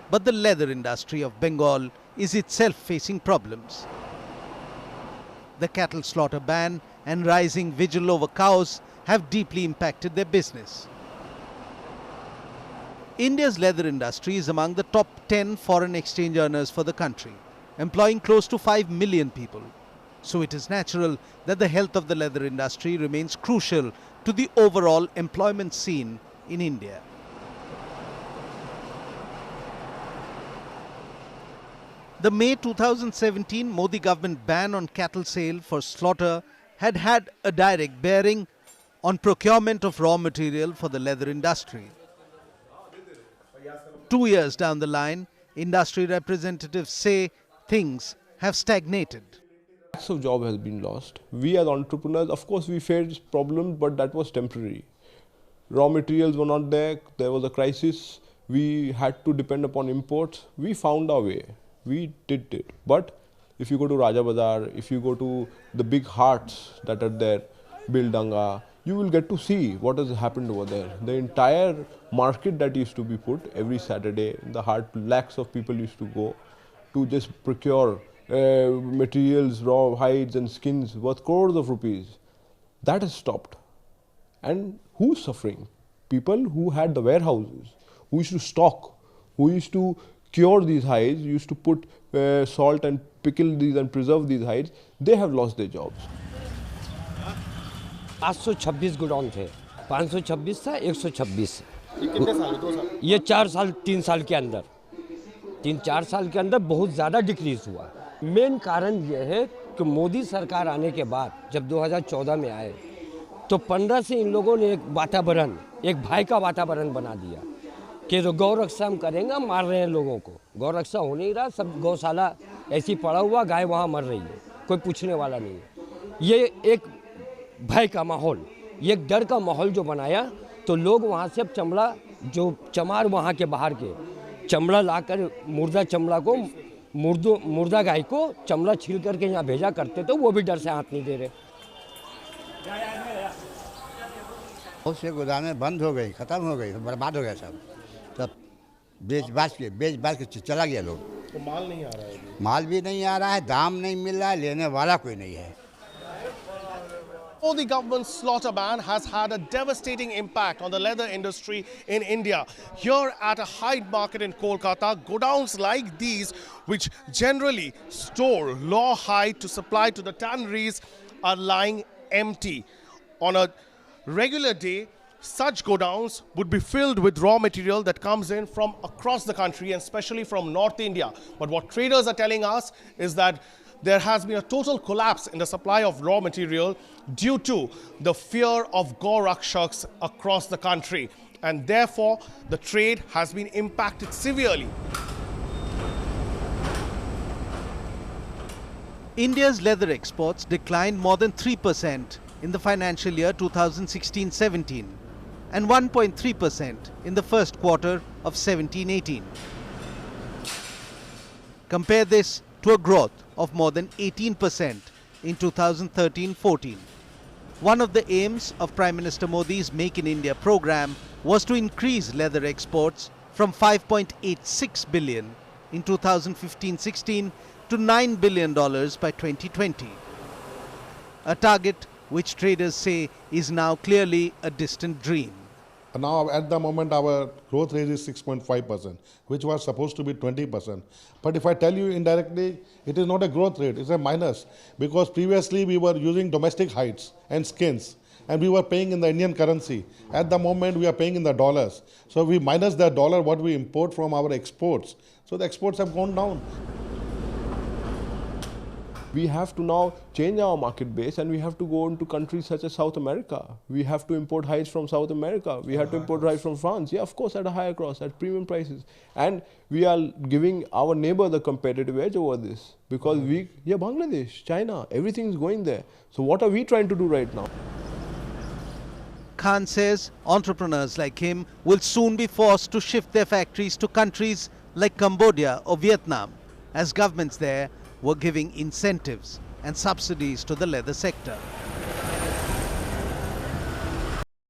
But the leather industry of Bengal is itself facing problems. The cattle slaughter ban and rising vigil over cows have deeply impacted their business. India's leather industry is among the top 10 foreign exchange earners for the country, employing close to 5 million people. So it is natural that the health of the leather industry remains crucial to the overall employment scene in India. The May 2017 Modi government ban on cattle sale for slaughter had had a direct bearing on procurement of raw material for the leather industry. 2 years down the line, industry representatives say things have stagnated. Lots of job has been lost. We as entrepreneurs, of course, we faced problems, but that was temporary. Raw materials were not there. There was a crisis. We had to depend upon imports. We found our way. We did it. But if you go to Raja Bazar, if you go to the big hearts that are there, Bildanga, you will get to see what has happened over there. The entire market that used to be put every Saturday, the heart, lakhs of people used to go to just procure materials, raw hides and skins worth crores of rupees. That has stopped. And who's suffering? People who had the warehouses, who used to stock, who used to cure these hides, used to put salt and pickle these and preserve these hides, they have lost their jobs. 826 godown थे, 526 था 126। ये कितने साल 2 साल? ये 4 साल 3 साल के अंदर 3-4 साल के अंदर बहुत ज़्यादा डिक्रीज हुआ। मेन कारण ये है कि मोदी सरकार आने के बाद जब 2014 में आए तो 15 से इन लोगों ने एक वातावरण, एक भय का वातावरण बना दिया कि जो गौ रक्षा हम करेंगे, मार रहे हैं लोगों को। गौ रक्षा हो नहीं रहा, सब गौशाला ऐसी पड़ा हुआ, गाय वहाँ मर रही है, कोई पूछने वाला नहीं है। ये एक भय का माहौल, ये एक डर का माहौल जो बनाया, तो लोग वहाँ से अब चमड़ा, जो चमार वहाँ के बाहर के चमड़ा लाकर मुर्दा चमड़ा को, मुर्दा गाय को चमड़ा छील करके यहाँ भेजा करते, तो वो भी डर से हाथ नहीं दे रहे। बहुत से गोदामें बंद हो गई, ख़त्म हो गई, बर्बाद हो गया सब। सब बेच बाज के चला गया लोग। तो माल नहीं आ रहा है? माल भी नहीं आ रहा है, दाम नहीं मिल रहा है, लेने वाला कोई नहीं है। The government's slaughter ban has had a devastating impact on the leather industry in India. Here at a hide market in Kolkata, godowns like these, which generally store raw hide to supply to the tanneries, are lying empty. On a regular day, such godowns would be filled with raw material that comes in from across the country, and especially from North India. But what traders are telling us is that there has been a total collapse in the supply of raw material due to the fear of Go Rakshaks across the country, and therefore the trade has been impacted severely. India's leather exports declined more than 3% in the financial year 2016-17 and 1.3% in the first quarter of 17-18. Compare this to a growth of more than 18% in 2013-14. One of the aims of Prime Minister Modi's Make in India program was to increase leather exports from $5.86 billion in 2015-16 to $9 billion by 2020. A target which traders say is now clearly a distant dream. Now at the moment our growth rate is 6.5%, which was supposed to be 20%. But if I tell you indirectly, it is not a growth rate, it's a minus, because previously we were using domestic hides and skins and we were paying in the Indian currency. At the moment we are paying in the dollars. So we minus the dollar what we import from our exports. So the exports have gone down. We have to now change our market base and we have to go into countries such as South America. We have to import hides from South America. We have to import hides from France. Yeah, of course, at a higher cost, at premium prices. And we are giving our neighbor the competitive edge over this. Because Bangladesh, China, everything is going there. So what are we trying to do right now? Khan says entrepreneurs like him will soon be forced to shift their factories to countries like Cambodia or Vietnam, as governments there were giving incentives and subsidies to the leather sector.